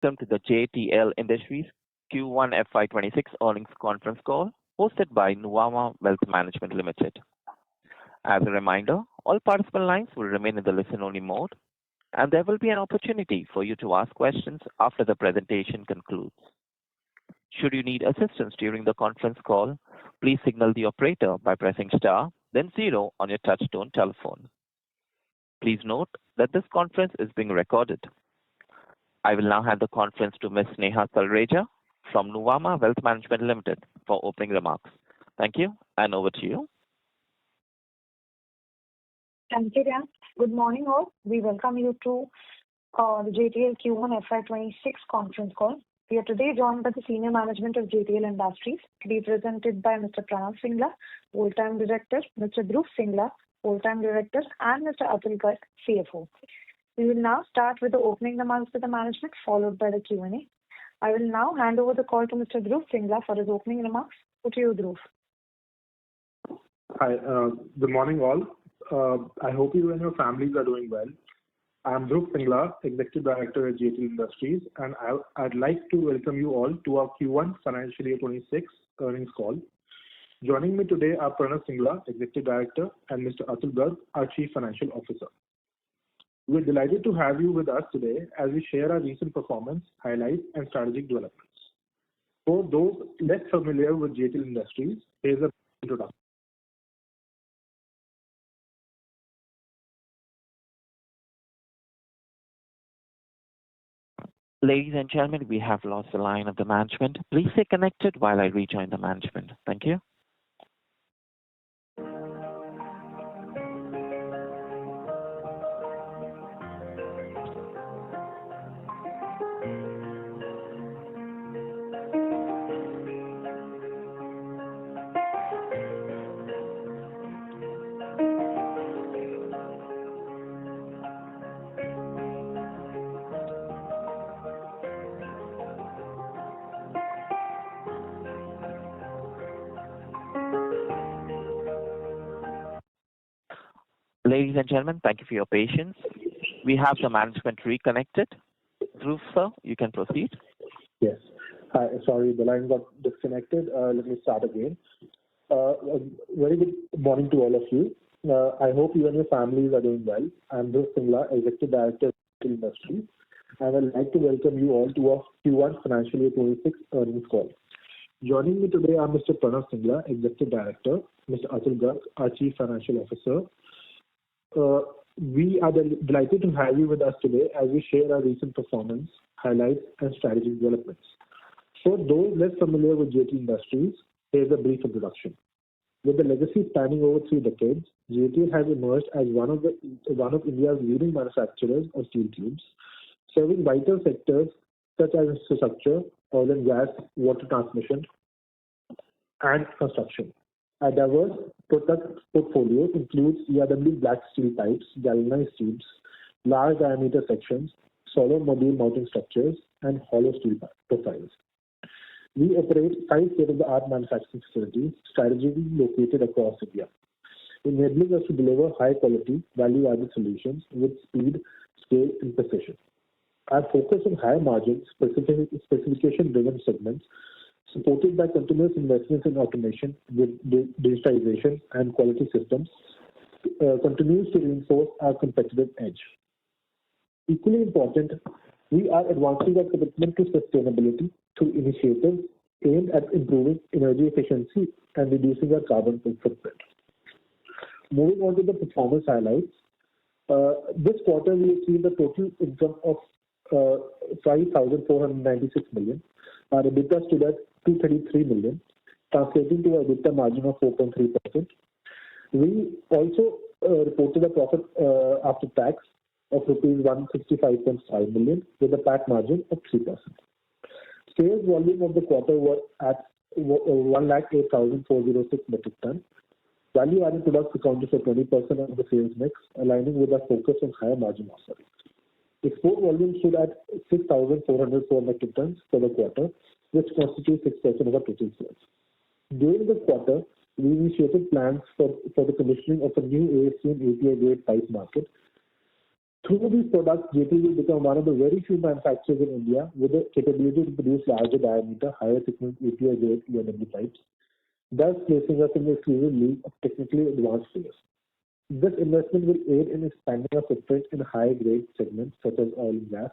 welcome to the JTL Industries Q1FY26 earnings conference call hosted by Nuvama Wealth Management Limited. As a reminder, all participant lines will remain in the listen-only mode, and there will be an opportunity for you to ask questions after the presentation concludes. Should you need assistance during the conference call, please signal the operator by pressing star, then zero on your touch-tone telephone. Please note that this conference is being recorded. I will now hand the conference to Ms. Neha Talreja from Nuvama Wealth Management Limited for opening remarks. Thank you, and over to you. Thank you, Dan. Good morning, all. We welcome you to the JTL Q1FY26 conference call. We are today joined by the senior management of JTL Industries, represented by Mr. Pranav Singla, Full-Time Director, Mr. Dhruv Singla, Full-Time Director, and Mr. Atul Garg, CFO. We will now start with the opening remarks to the management, followed by the Q&A. I will now hand over the call to Mr. Dhruv Singla for his opening remarks. Over to you, Dhruv. Hi, good morning, all. I hope you and your families are doing well. I'm Dhruv Singla, Executive Director at JTL Industries, and I'd like to welcome you all to our Q1 Financial Year 26 earnings call. Joining me today are Pranav Singla, Executive Director, and Mr. Atul Garg, our Chief Financial Officer. We're delighted to have you with us today as we share our recent performance, highlights, and strategic developments. For those less familiar with JTL Industries, here's an introduction. Ladies and gentlemen, we have lost the line of the management. Please stay connected while I rejoin the management. Thank you. Ladies and gentlemen, thank you for your patience. We have the management reconnected. Dhruv, sir, you can proceed. Yes. Hi, sorry, the line got disconnected. Let me start again. Very good morning to all of you. I hope you and your families are doing well. I'm Dhruv Singla, Executive Director of JTL Industries, and I'd like to welcome you all to our Q1 Financial Year 26 earnings call. Joining me today are Mr. Pranav Singla, Executive Director, Mr. Atul Garg, our Chief Financial Officer. We are delighted to have you with us today as we share our recent performance, highlights, and strategic developments. For those less familiar with JTL Industries, here's a brief introduction. With the legacy spanning over 3 decades, JTL has emerged as one of India's leading manufacturers of steel tubes, serving vital sectors such as infrastructure, oil and gas, water transmission, and construction. Our diverse product portfolio includes ERW black steel pipes, galvanized tubes, large diameter sections, solar module mounting structures, and hollow steel profiles. We operate 5 state-of-the-art manufacturing facilities strategically located across India, enabling us to deliver high-quality, value-added solutions with speed, scale, and precision. Our focus on high-margin, specification-driven segments, supported by continuous investments in automation, with digitization, and quality systems, continues to reinforce our competitive edge. Equally important, we are advancing our commitment to sustainability through initiatives aimed at improving energy efficiency and reducing our carbon footprint. Moving on to the performance highlights, this quarter we achieved a total income of 5,496 million. Our EBITDA stood at 233 million, translating to an EBITDA margin of 4.3%. We also reported a profit after tax of rupees 165.5 million with a PAT margin of 3%. Sales volume of the quarter were at 108,406 metric tons. Value-added products accounted for 20% of the sales mix, aligning with our focus on higher margin offerings. Export volume stood at 6,404 metric tons for the quarter, which constitutes 6% of our total sales. During the quarter, we initiated plans for the commissioning of a new ASC and API grade pipe market Through these products, JTL will become one of the very few manufacturers in India with the capability to produce larger diameter, higher thickness API-grade ENW pipes, thus placing us in the exclusive league of technically advanced players. This investment will aid in expanding our footprint in high-grade segments such as oil and gas,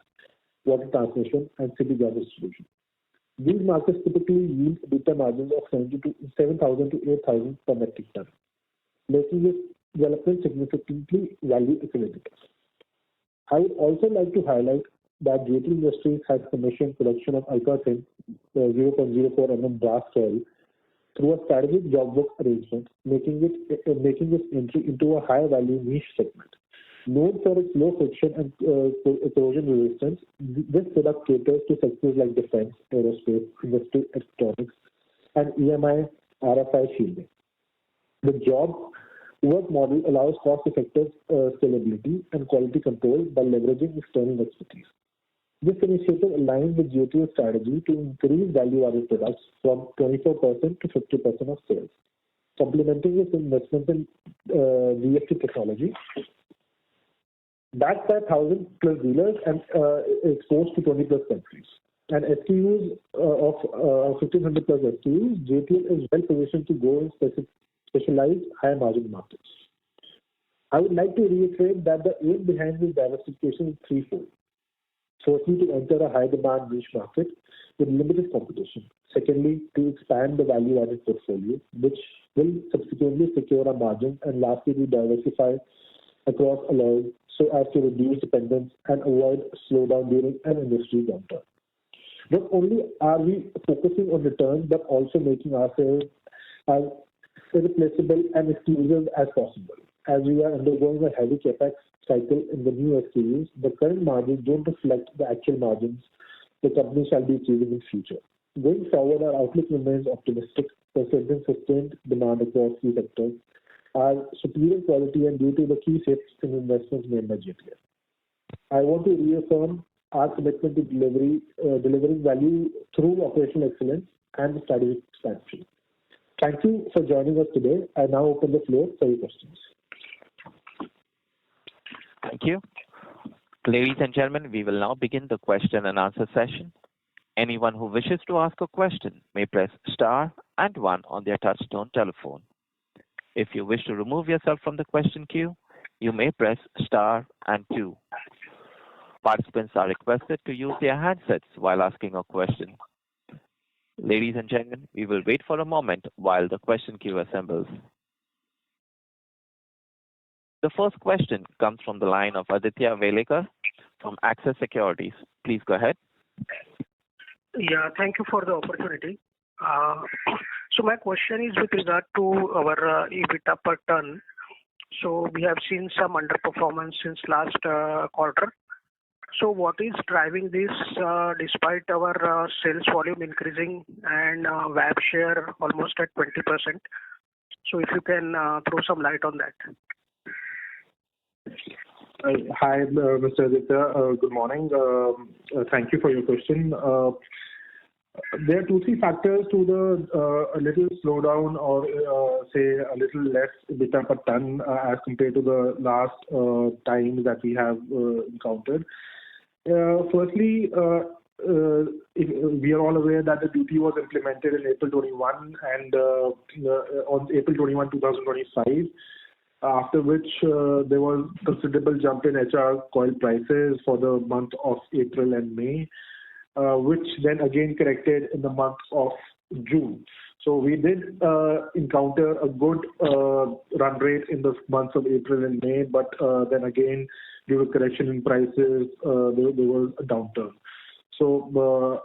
water transmission, and city gas distribution. These markets typically yield EBITDA margins of 7,000 to 8,000 per metric ton, making this development significantly value accretive. I would also like to highlight that JTL Industries has commissioned production of ultra-thin 0.04 mm brass foil through a strategic job work arrangement, making its entry into a high-value niche segment. Known for its low friction and corrosion resistance, this product caters to sectors like defense, aerospace, industrial electronics, and EMI RFI shielding. The job work model allows cost-effective scalability and quality control by leveraging external expertise. This initiative aligns with JTL's strategy to increase value-added products from 24% to 50% of sales, complementing its investment in VFT technology. Backed by 1,000 plus dealers and exposed to 20 plus countries, and SKUs of 1,500 plus SKUs, JTL is well positioned to grow in specialized high-margin markets. I would like to reiterate that the aim behind this diversification is threefold. Firstly, to enter a high-demand niche market with limited competition. Secondly, to expand the value-added portfolio, which will subsequently secure our margins. And lastly, to diversify across alloys so as to reduce dependence and avoid slowdown during an industry downturn. Not only are we focusing on returns, but also making ourselves as irreplaceable and exclusive as possible. As we are undergoing a heavy capex cycle in the new SKUs, the current margins don't reflect the actual margins the company shall be achieving in future. Going forward, our outlook remains optimistic, considering sustained demand across key sectors, our superior quality, and due to the key shifts in investments made by JTL. I want to reaffirm our commitment to delivering value through operational excellence and strategic expansion. Thank you for joining us today. I now open the floor for your questions. Thank you. Ladies and gentlemen, we will now begin the question and answer session. Anyone who wishes to ask a question may press star and one on their touchtone telephone. If you wish to remove yourself from the question queue, you may press star and two. Participants are requested to use their handsets while asking a question. Ladies and gentlemen, we will wait for a moment while the question queue assembles. The first question comes from the line of Aditya Welekar from Axis Securities. Please go ahead. Yeah, thank you for the opportunity. So my question is with regard to our EBITDA per ton. So we have seen some underperformance since last quarter. So what is driving this despite our sales volume increasing and VAP share almost at 20%? So if you can throw some light on that. Hi, Mr. Aditya. Good morning. Thank you for your question. There are 2-3 factors to the a little slowdown or say a little less EBITDA per ton as compared to the last time that we have encountered. Firstly, we are all aware that the duty was implemented in April 21 and on April 21, 2025. After which there was considerable jump in HR coil prices for the month of April and May, which then again corrected in the month of June. So we did encounter a good run rate in the months of April and May, but then again, due to correction in prices, there was a downturn. So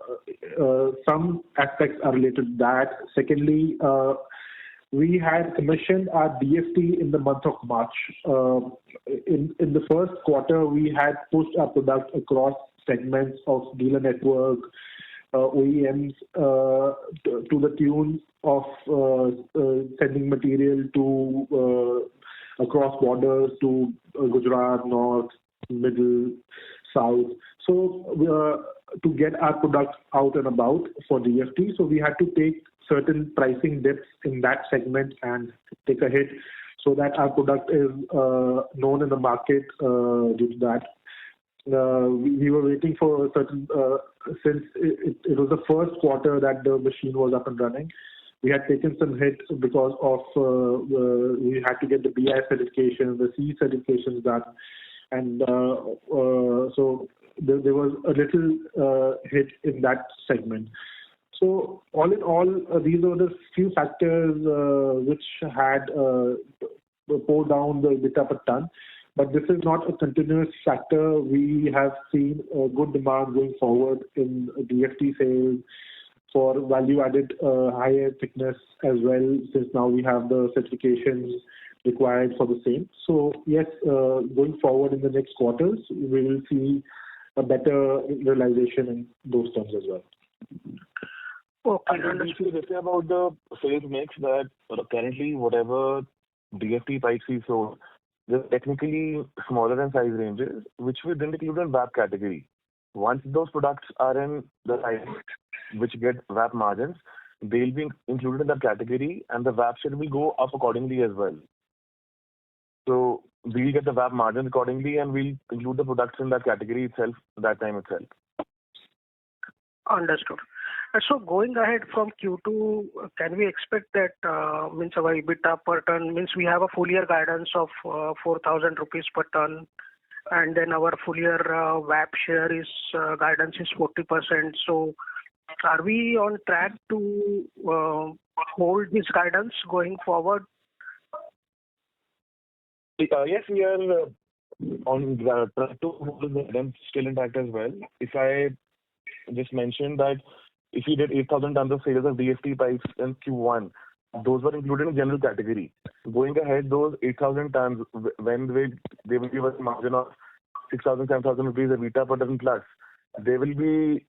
some aspects are related to that. Secondly, we had commissioned our DFT in the month of March. In the first quarter, we had pushed our product across segments of dealer network, OEMs, to the tune of sending material to across borders to Gujarat, North, Middle, South. So to get our product out and about for DFT, so we had to take certain pricing dips in that segment and take a hit. so that our product is known in the market due to that. We were waiting for a certain, since it was the first quarter that the machine was up and running. We had taken some hit because of we had to get the BI certification, the C certifications done, and so there was a little hit in that segment. So all in all, these are the few factors which had pulled down the EBITDA per ton. But this is not a continuous factor. We have seen good demand going forward in DFT sales for value-added higher thickness as well, since now we have the certifications required for the same. So yes, going forward in the next quarters, we will see a better realization in those terms as well. Okay. Understood. They say about the sales mix that currently whatever DFT pipes we sold, they're technically smaller in size ranges, which we didn't include in VAP category. Once those products are in the size which get VAP margins, they'll be included in that category, and the VAP share will go up accordingly as well. So we'll get the VAP margins accordingly, and we'll include the products in that category itself, that time itself. Understood. So going ahead from Q2, can we expect that means our EBITDA per ton, means we have a full year guidance of 4,000 rupees per ton, and then our full year VAP share is guidance is 40%. So are we on track to hold this guidance going forward? Yes, we are on track to hold the guidance still intact as well. If I just mentioned that if we did 8,000 tons of sales of DFT pipes in Q1, those were included in general category. Going ahead, those 8,000 tons, when they will give us a margin of 6,000, 7,000 rupees EBITDA per ton plus, they will be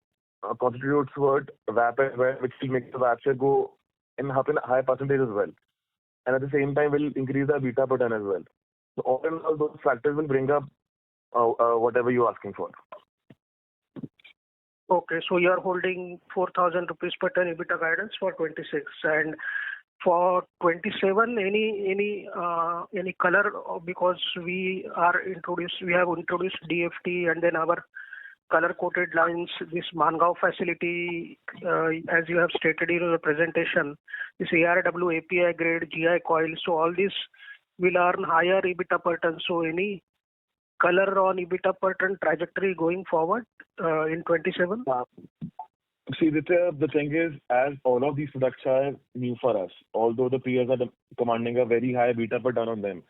constituted toward VAP as well, which will make the VAP share go in a high percentage as well. And at the same time, will increase the EBITDA per ton as well. So all in all, those factors will bring up whatever you're asking for. Okay, so you are holding 4,000 rupees per ton EBITDA guidance for 26, and for 27, any color, because we have introduced DFT and then our color coated lines, this Mangaon facility, as you have stated in the presentation, this ARW API grade GI coil. So all this will earn higher EBITDA per ton. So any color on EBITDA per ton trajectory going forward in 27? See, the thing is, as all of these products are new for us, although the peers are commanding a very high EBITDA per ton on them,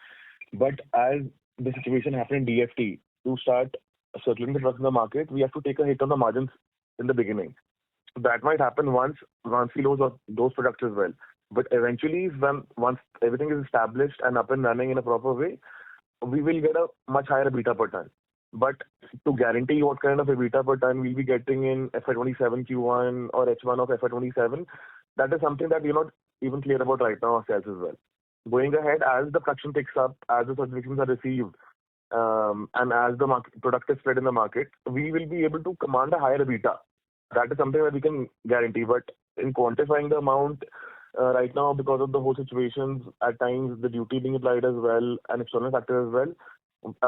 but as the situation happened in DFT, to start circling the products in the market, we have to take a hit on the margins in the beginning. So that might happen once we lose those products as well. But eventually, once everything is established and up and running in a proper way, we will get a much higher EBITDA per ton. But to guarantee what kind of EBITDA per ton we'll be getting in FY27 Q1 or H1 of FY27, that is something that we're not even clear about right now ourselves as well. Going ahead, as the production picks up, as the certifications are received, and as the product is spread in the market, we will be able to command a higher EBITDA. That is something that we can guarantee. But in quantifying the amount right now, because of the whole situations, at times the duty being applied as well and external factors as well,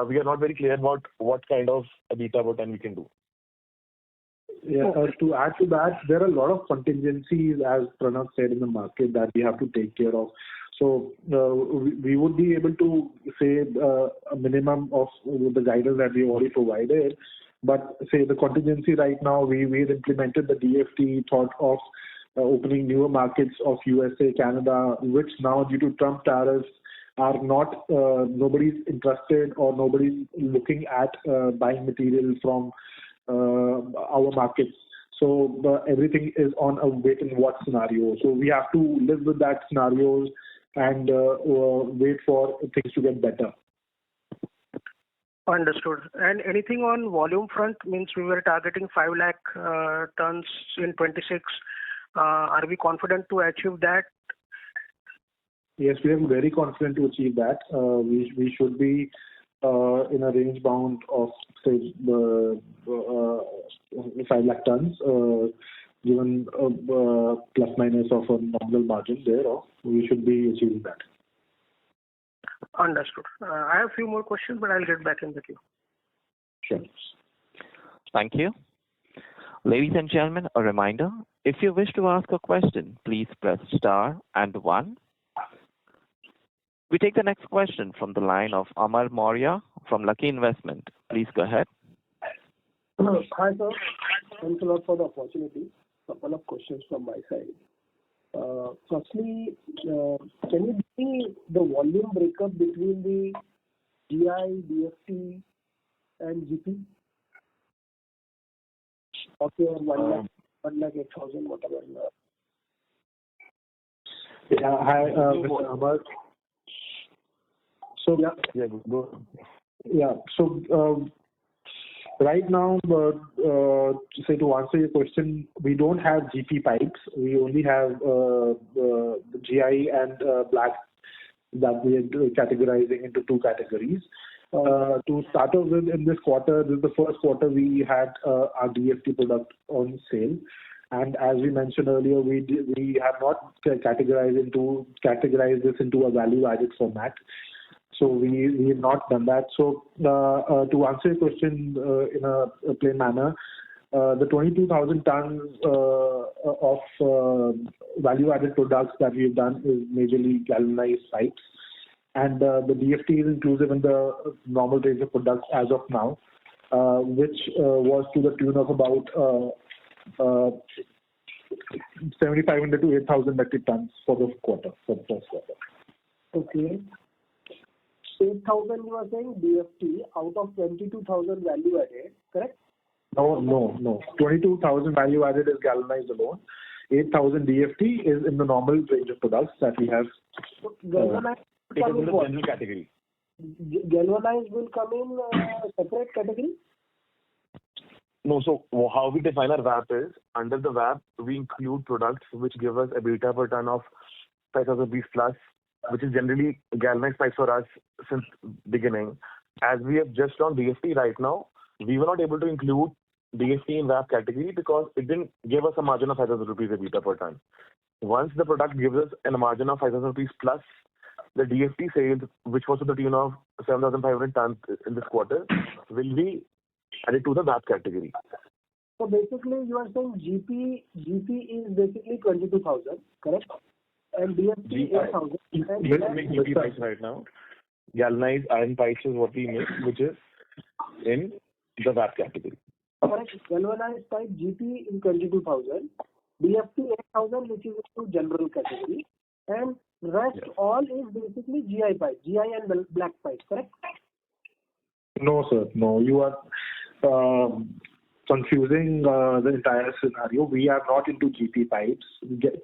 we are not very clear about what kind of EBITDA per ton we can do. Yeah, to add to that, there are a lot of contingencies, as Pranav said, in the market that we have to take care of. So we would be able to say a minimum of the guidance that we already provided. But say the contingency right now, we've implemented the DFT, thought of opening newer markets of USA, Canada, which now due to Trump tariffs are not, nobody's interested or nobody's looking at buying material from our markets. So everything is on a wait and watch scenario. So we have to live with that scenarios and wait for things to get better. Understood. And anything on volume front, means we were targeting 5 lakh tons in 26. Are we confident to achieve that? Yes, we are very confident to achieve that. We should be in a range bound of say 5 lakh tons, given plus minus of a nominal margin there. We should be achieving that. Understood. I have a few more questions, but I'll get back in the queue. Sure. Thank you. Ladies and gentlemen, a reminder, if you wish to ask a question, please press star and one. We take the next question from the line of Amar Maurya from Lucky Investment. Please go ahead. Hi, sir. Thanks a lot for the opportunity. Couple of questions from my side. Firstly, can you give me the volume breakup between the GI, DFT, and GP? Okay, 1,08,000, whatever. Yeah. Hi, Mr. Amar. So Go. yeah. So right now, to answer your question, we don't have GP pipes. We only have the GI and black that we are categorizing into two categories. To start off with, in this quarter, this is the first quarter we had our DFT product on sale. And as we mentioned earlier, we have not categorized this into a value-added format. So we have not done that. So to answer your question in a plain manner, the 22,000 tons of value-added products that we've done is majorly galvanized pipes. And the DFT is inclusive in the normal range of products as of now, which was to the tune of about 7,500 to 8,000 metric tons for the first quarter. Okay. 8,000 you are saying DFT out of 22,000 value added, correct? No. 22,000 value added is galvanized alone. 8,000 DFT is in the normal range of products that we have. So galvanized Take will it come in in the general category. Galvanized will come in separate category? No, so how we define our VAP is, under the VAP, we include products which give us a beta per ton of 5,000 rupees plus, which is generally galvanized pipes for us since beginning. As we have just on DFT right now, we were not able to include DFT in VAP category because it didn't give us a margin of 5,000 rupees a beta per ton. Once the product gives us a margin of 5,000 rupees plus, the DFT sales, which was to the tune of 7,500 tons in this quarter, will be added to the VAP category. So basically, you are saying GP is basically 22,000, correct? And DFT 8,000. We make GP pipes right now. Galvanized iron pipes is what we make, which is in the VAP category. Correct. Galvanized pipe GP in 22,000, DFT 8,000, which is into general category, and rest all is basically GI pipe, GI and black pipe, correct? No, sir. No, you are confusing the entire scenario. We are not into GP pipes.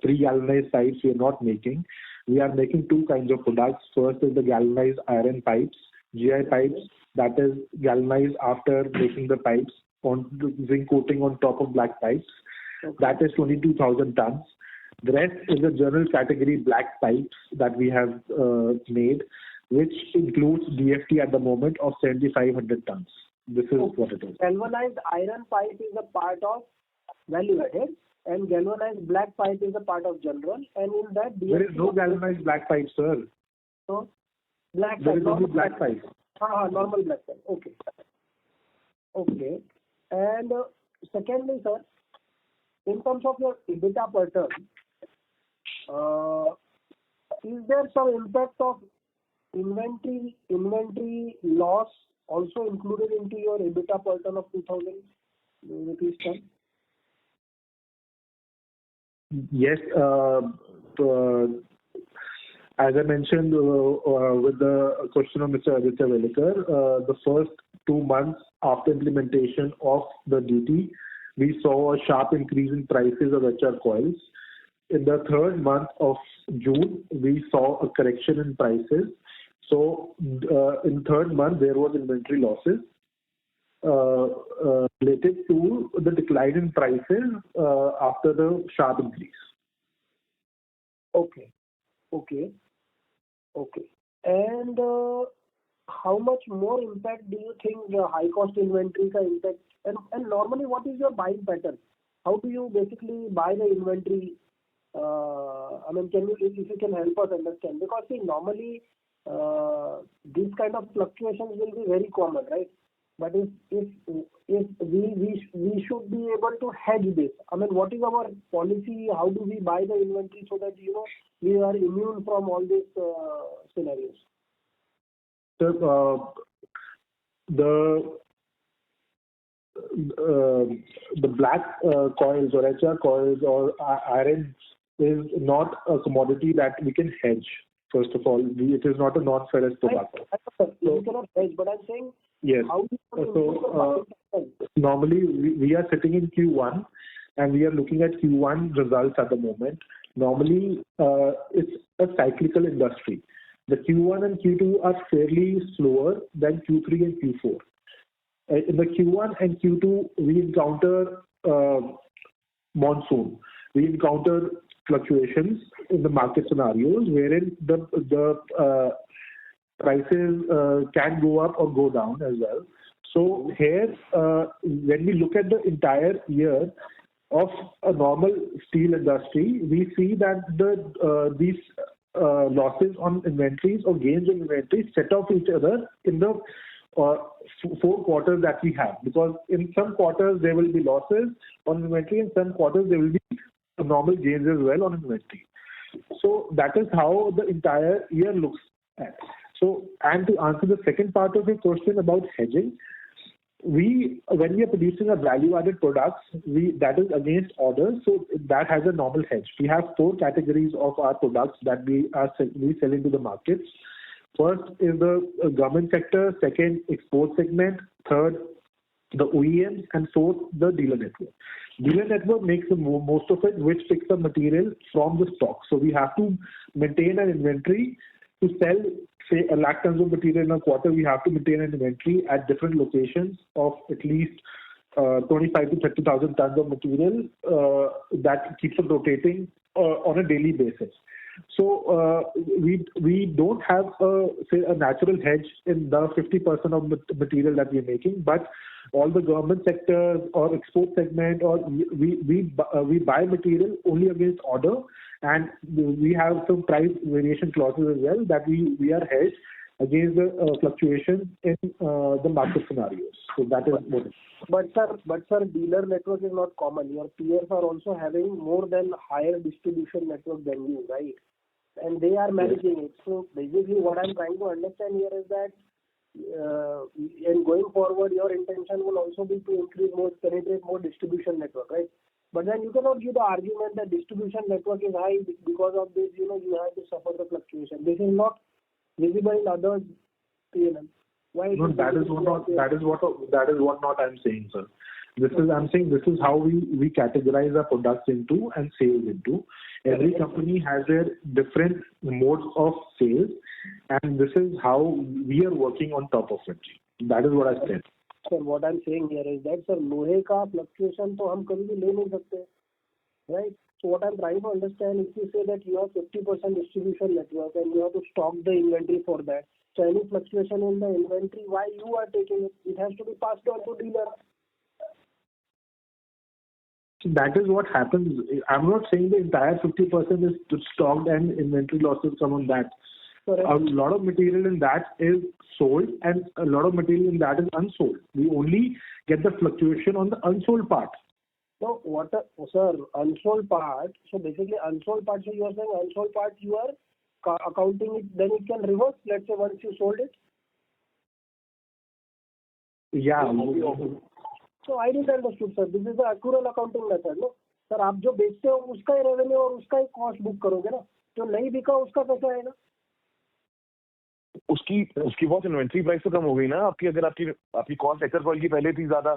Pre-galvanized pipes we are not making. We are making two kinds of products. First is the galvanized iron pipes, GI pipes, that is galvanized after making the pipes on zinc coating on top of black pipes. Okay. That is 22,000 tons. The rest is the general category black pipes that we have made, which includes DFT at the moment of 7,500 tons. This is what it is. Galvanized iron pipe is a part of value added, and galvanized black pipe is a part of general. And in that, DFT there is no galvanized black pipe, sir. So, black there pipe. Is only black pipe. Normal black pipe. Okay. Okay. And secondly, sir, in terms of your EBITDA per ton, is there some impact of inventory loss also included into your EBITDA per ton of 2,000 rupees ton? Yes. As I mentioned with the question of Mr. Aditya Velikar, the first 2 months after implementation of the duty, we saw a sharp increase in prices of HR coils. In the third month of June, we saw a correction in prices. So in third month, there was inventory losses related to the decline in prices after the sharp increase. Okay. And how much more impact do you think the high cost inventory can impact? And normally, what is your buying pattern? How do you basically buy the inventory? If you can help us understand, because see, normally these kind of fluctuations will be very common, right? But if we should be able to hedge this. I mean, what is our policy? How do we buy the inventory so that we are immune from all these scenarios? So the black coils or HR coils or iron is not a commodity that we can hedge. First of all, it is not a non-ferrous product. You cannot hedge, but I'm saying, yes. How do you So normally we are sitting in Q1 and we are looking at Q1 results at the moment. Normally it's a cyclical industry. The Q1 and Q2 are fairly slower than Q3 and Q4. In the Q1 and Q2, we encounter monsoon. We encounter fluctuations in the market scenarios wherein the prices can go up or go down as well. So here, when we look at the entire year of a normal steel industry, we see that these losses on inventories or gains on inventories set off each other in the 4 quarters that we have. Because in some quarters there will be losses on inventory, in some quarters there will be normal gains as well on inventory. So that is how the entire year looks at. So, and to answer the second part of your question about hedging, when we are producing a value-added products, that is against orders, so that has a normal hedge. We have 4 categories of our products that we sell into the markets. First is the government sector, second export segment, third the OEMs, and fourth the dealer network. Dealer network makes the most of it, which picks up material from the stock. So we have to maintain an inventory to sell, say, 1 lakh tons of material in a quarter. We have to maintain an inventory at different locations of at least 25 to 30,000 tons of material that keeps on rotating on a daily basis. So we don't have a natural hedge in the 50% of material that we're making, but all the government sectors or export segment, or we buy material only against order, and we have some price variation clauses as well that we are hedged against the fluctuations in the market scenarios. So that is what. But sir, dealer network is not common. Your peers are also having more than higher distribution network than you, right? And they are managing it. So basically, what I'm trying to understand here is that, and going forward, your intention will also be to penetrate more distribution network, right? But then you cannot give the argument that distribution network is high because of this. You have to suffer the fluctuation. This is not visible in others' P&L. Why? No, that is what not I'm saying, sir. I'm saying this is how we categorize our products into and sales into. Every company has their different modes of sales, and this is how we are working on top of it. That is what I said. Sir, what I'm saying here is that, sir, लोहे का fluctuation तो हम कभी भी ले नहीं सकते, right? So what I'm trying to understand, if you say that you have 50% distribution network and you have to stock the inventory for that, so any fluctuation in the inventory, why you are taking it? It has to be passed on to dealer. That is what happens. I'm not saying the entire 50% is stocked and inventory losses come on that. Correct. A lot of material in that is sold and a lot of material in that is unsold. We only get the fluctuation on the unsold part. So sir, unsold part, so basically unsold part, so you are saying unsold part you are accounting it, then it can reverse, let's say once you sold it? Yeah. So I didn't understood, sir. This is the accrual accounting method, no? Sir, आप जो बेचते हो उसका ही revenue और उसका ही cost book करोगे ना? जो नहीं बिका उसका कैसे आएगा? उसकी बहुत इन्वेंट्री प्राइस तो कम हो गई ना आपकी. अगर आपकी कॉस्ट एक्टर कॉल की पहले थी ज्यादा,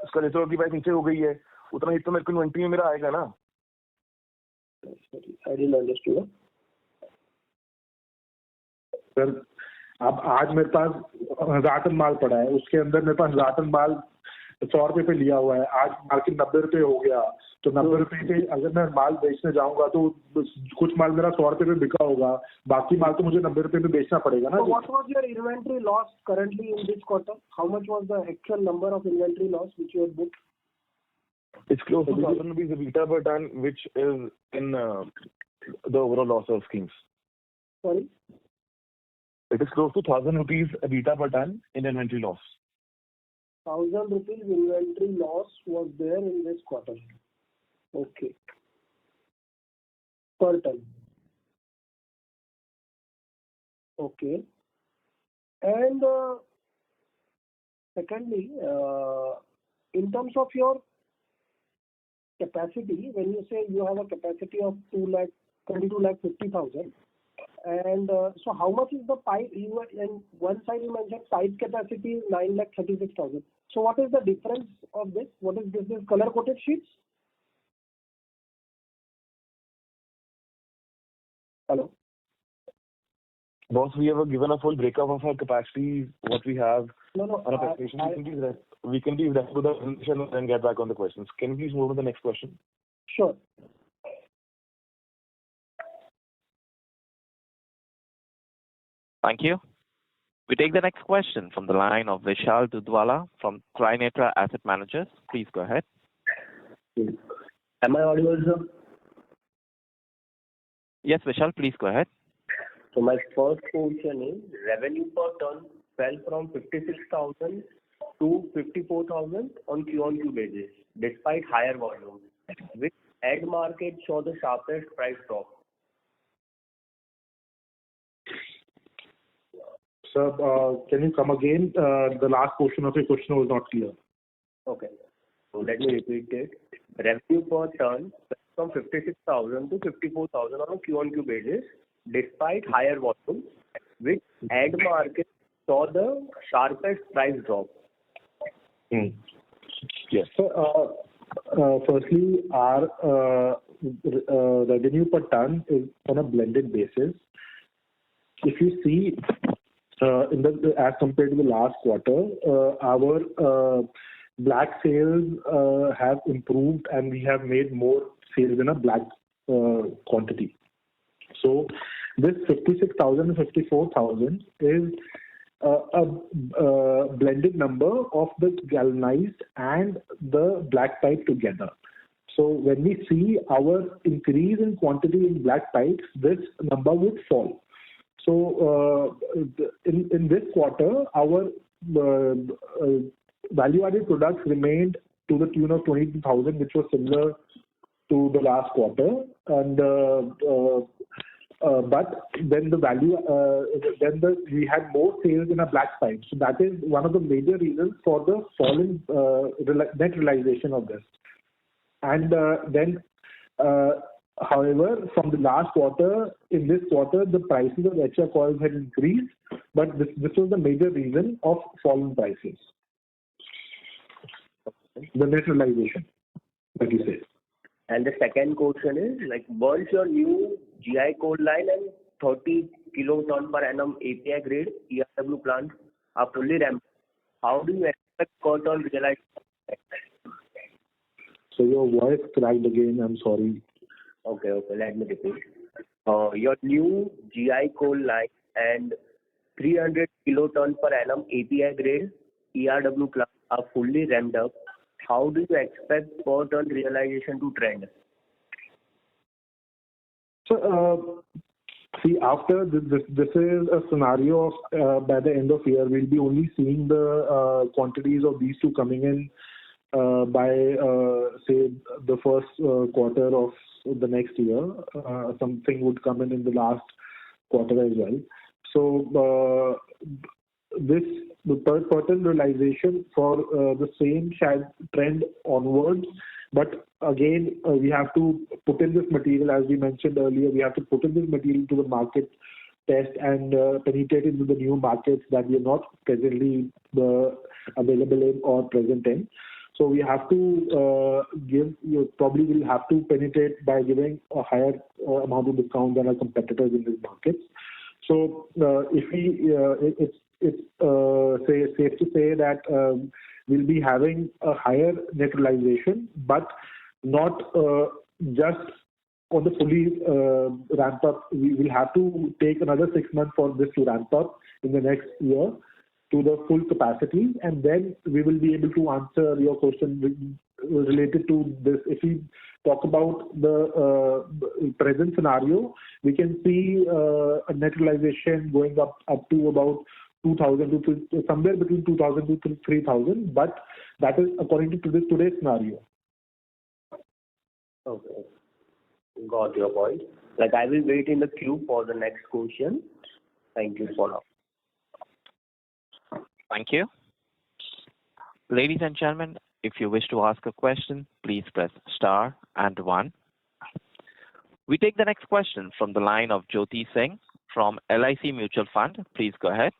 उसका लेटर की प्राइस नीचे हो गई है, उतना ही तो मेरे को इन्वेंट्री में मेरा आएगा ना. I didn't understood. सर, अब आज मेरे पास 1000 टन माल पड़ा है, उसके अंदर मेरे पास 1000 टन माल 100 रुपए पे लिया हुआ है. आज मार्केट 90 रुपए हो गया, तो 90 रुपए पे अगर मैं माल बेचने जाऊंगा तो कुछ माल मेरा 100 रुपए पे बिका होगा, बाकी माल तो मुझे 90 रुपए पे बेचना पड़ेगा ना. So what was your inventory loss currently in this quarter? How much was the actual number of inventory loss which you had booked? It's close to 1,000 rupees EBITDA per ton, which is in the overall loss of schemes. Sorry? It is close to 1,000 rupees EBITDA per ton in inventory loss. 1,000 rupees inventory loss was there in this quarter. Okay. Per ton. Okay. And secondly, in terms of your capacity, when you say you have a capacity of 22,50,000, and so how much is the pipe? And one side you mentioned pipe capacity is 9,36,000. So what is the difference of this? What is this? Is color coated sheets? Hello. Boss, we have given a full breakup of our capacity, what we have. No. On a presentation. We can leave that to the presentation and get back on the questions. Can you please move to the next question? Sure. Thank you. We take the next question from the line of Vishal Dudwala from Trinetra Asset Managers. Please go ahead. Am I audible, sir? Yes, Vishal, please go ahead. So my first question is, revenue per ton fell from 56,000 to 54,000 on Q1Q basis, despite higher volume. Which end market saw the sharpest price drop? Sir, can you come again? The last portion of your question was not clear. Okay. So let me repeat it. Revenue per ton fell from 56,000 to 54,000 on a Q1Q basis, despite higher volume. Which end market saw the sharpest price drop? Yes. So, firstly, our revenue per ton is on a blended basis. If you see, as compared to the last quarter, our black sales have improved, and we have made more sales in a black quantity. So this 56,000 and 54,000 is a blended number of the galvanized and the black pipe together. So when we see our increase in quantity in black pipes, this number would fall. So in this quarter, our value-added products remained to the tune of 22,000, which was similar to the last quarter, and but then we had more sales in a black pipe. So that is one of the major reasons for the fall in net realization of this. And then, however, from the last quarter, in this quarter, the prices of HR coils had increased, but this was the major reason of fall in prices. The net realization, that you said. And the second question is, like, once your new GI coal line and 30 kiloton per annum API grade ERW plants are fully ramped, how do you expect per ton realization? So your voice cracked again. I'm sorry. Okay, let me repeat. Your new GI coal line and 300 kiloton per annum API grade ERW plants are fully ramped up. How do you expect per ton realization to trend? So, see, after this is a scenario of by the end of year, we'll be only seeing the quantities of these two coming in by say the first quarter of the next year. Something would come in the last quarter as well. So the per ton realization for the same shall trend onwards. But again, we have to put in this material, as we mentioned earlier, we have to put in this material to the market test and penetrate into the new markets that we are not presently available in or present in. So we have to probably will have to penetrate by giving a higher amount of discount than our competitors in these markets. So if we, it's safe to say that we'll be having a higher net realization, but not just on the fully ramp up. We will have to take another 6 months for this to ramp up in the next year to the full capacity, and then we will be able to answer your question related to this. If we talk about the present scenario, we can see a net realization going up to about 2,000 to somewhere between 2,000 to 3,000, but that is according to today's scenario. Okay, got your point. Like, I will wait in the queue for the next question. Thank you for now. Thank you. Ladies and gentlemen, if you wish to ask a question, please press star and 1. We take the next question from the line of Jyoti Singh from LIC Mutual Fund. Please go ahead.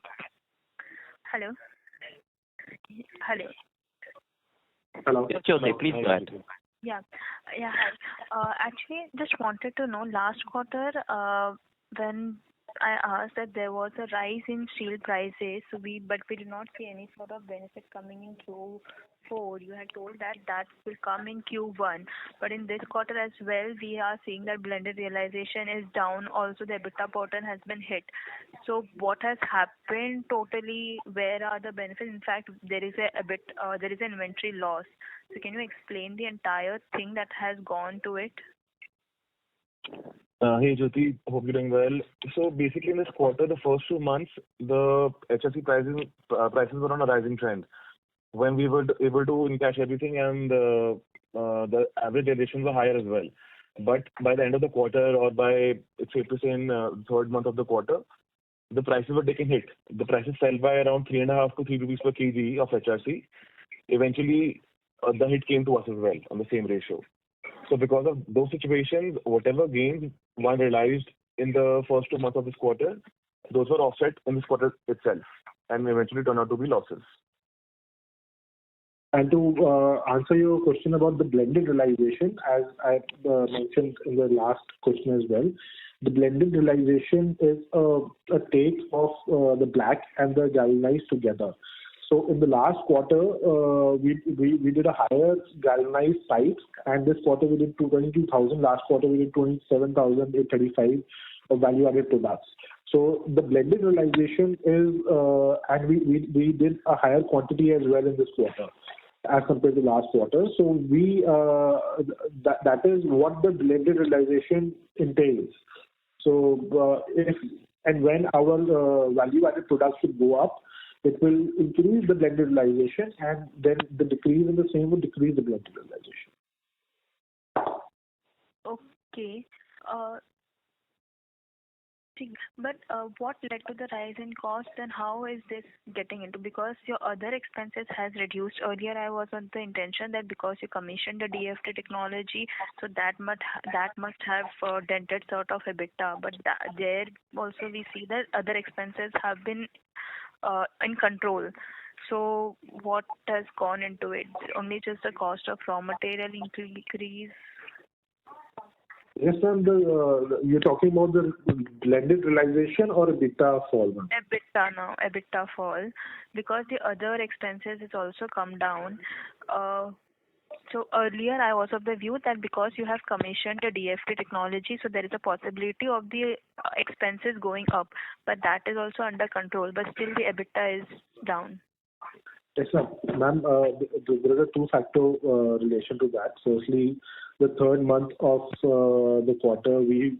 Hello. Hello. Hello. Yes, Jyoti, please go ahead. Yeah. Hi. Actually, just wanted to know, last quarter, when I asked that there was a rise in steel prices, but we did not see any sort of benefit coming in Q4. You had told that will come in Q1, but in this quarter as well, we are seeing that blended realization is down. Also, the EBITDA pattern has been hit. So, what has happened totally? Where are the benefits? In fact, there is an inventory loss. So, can you explain the entire thing that has gone to it? Hey Jyoti, hope you're doing well. So basically in this quarter, the first 2 months, the HRC prices were on a rising trend. When we were able to encash everything, and the average realizations were higher as well. But by the end of the quarter, or by, it's safe to say in third month of the quarter, the prices were taking hit. The prices fell by around 3.5 to 3 rupees per kg of HRC. Eventually, the hit came to us as well on the same ratio. So because of those situations, whatever gains one realized in the first 2 months of this quarter, those were offset in this quarter itself and eventually turned out to be losses. And to answer your question about the blended realization, as I mentioned in the last question as well, the blended realization is a take of the black and the galvanized together. So in the last quarter, we did a higher galvanized site, and this quarter we did 22,000. Last quarter we did 27,835 of value-added products. So the blended realization is, and we did a higher quantity as well in this quarter as compared to last quarter. So we that is what the blended realization entails. So if and when our value-added products will go up, it will increase the blended realization, and then the decrease in the same will decrease the blended realization. Okay. But what led to the rise in cost, and how is this getting into? Because your other expenses has reduced. Earlier, I was on the intention that because you commissioned the DFT technology, so that must have dented sort of EBITDA. But there also we see that other expenses have been in control. So what has gone into it? Only just the cost of raw material increase? Yes, ma'am. You're talking about the blended realization or EBITDA fall? EBITDA fall, because the other expenses has also come down. So earlier I was of the view that because you have commissioned the DFT technology, so there is a possibility of the expenses going up, but that is also under control, but still the EBITDA is down. Yes, ma'am. There is a two-factor relation to that. Firstly, the third month of the quarter, we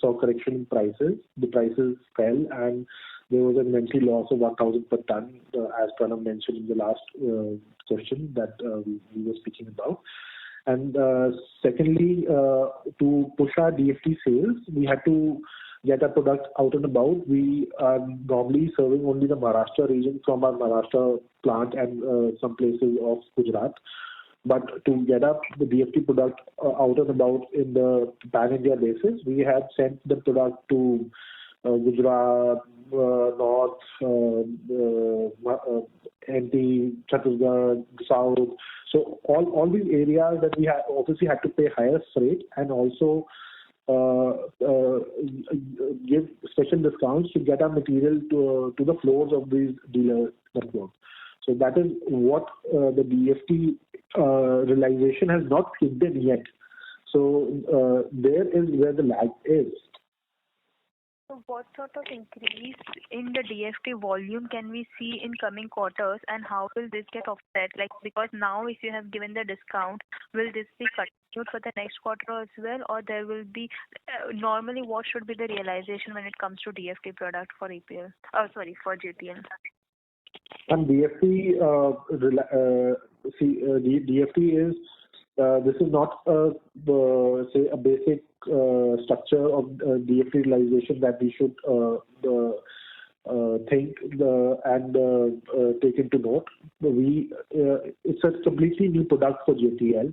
saw correction in prices. The prices fell, and there was an inventory loss of 1,000 per ton, as Pranav mentioned in the last question that we were speaking about. And secondly, to push our DFT sales, we had to get our product out and about. We are normally serving only the Maharashtra region from our Maharashtra plant and some places of Gujarat. But to get up the DFT product out and about in the pan-India basis, we had sent the product to Gujarat, North, MP, Chhattisgarh, South. So all these areas that we obviously had to pay higher freight and also give special discounts to get our material to the floors of these dealer networks. So that is what the DFT realization has not kicked in yet. So there is where the lag is. So what sort of increase in the DFT volume can we see in coming quarters, and how will this get offset? Like, because now if you have given the discount, will this be continued for the next quarter as well, or there will be normally what should be the realization when it comes to DFT product for EPL? Oh, sorry, for JTL. And DFT, DFT is this is not say a basic structure of DFT realization that we should think and take into note. It's a completely new product for JTL.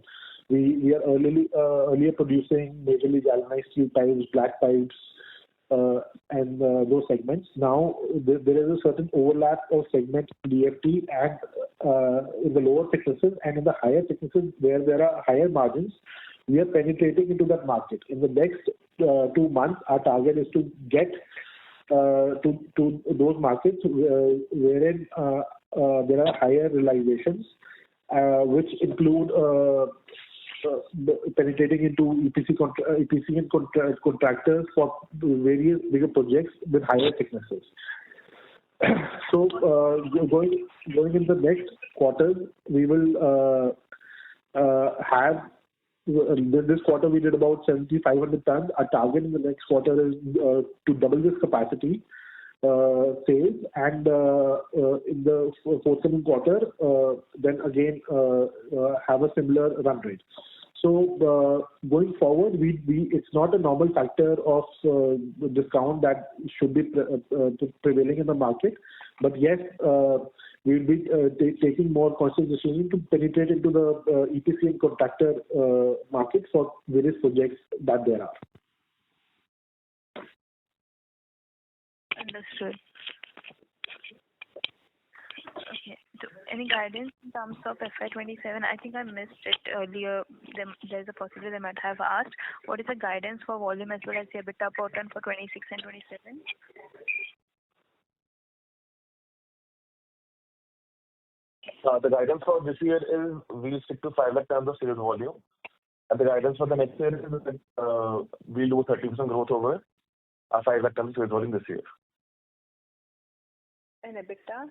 We are earlier producing majorly galvanized steel pipes, black pipes, and those segments. Now there is a certain overlap of segment DFT and in the lower thicknesses and in the higher thicknesses where there are higher margins. We are penetrating into that market. In the next 2 months, our target is to get to those markets wherein there are higher realizations, which include penetrating into EPC and contractors for various bigger projects with higher thicknesses. So going in the next quarters, we will have. This quarter we did about 7,500 tons. Our target in the next quarter is to double this capacity sales, and in the forthcoming quarter, then again have a similar run rate. So going forward, it's not a normal factor of discount that should be prevailing in the market, but yes, we'll be taking more conscious decision to penetrate into the EPC and contractor market for various projects that there are. Understood. Okay. So any guidance in terms of FY27? I think I missed it earlier. There's a possibility they might have asked. What is the guidance for volume as well as the EBITDA per ton for 26 and 27? The guidance for this year is we'll stick to 5 lakh tons of sales volume. And the guidance for the next year is that we'll do 30% growth over our 5 lakh tons sales volume this year. And EBITDA?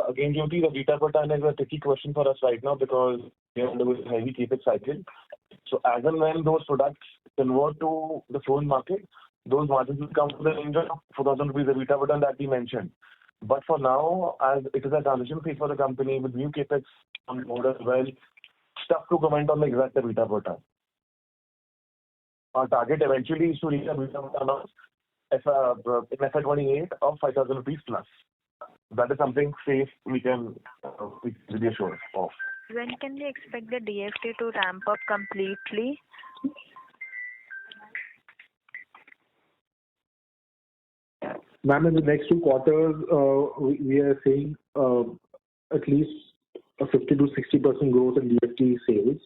Again, Jyoti, the EBITDA per ton is a tricky question for us right now because we are under a heavy CapEx cycle. So as and when those products convert to the foreign market, those margins will come to the range of 4,000 rupees EBITDA per ton that we mentioned. But for now, as it is a transition phase for the company with new CapEx on board as well, it's tough to comment on the exact EBITDA per ton. Our target eventually is to reach a EBITDA per ton of in FY28 of 5,000 rupees plus. That is something safe we can be assured of. When can we expect the DFT to ramp up completely? Ma'am, in the next 2 quarters, we are seeing at least a 50 to 60% growth in DFT sales.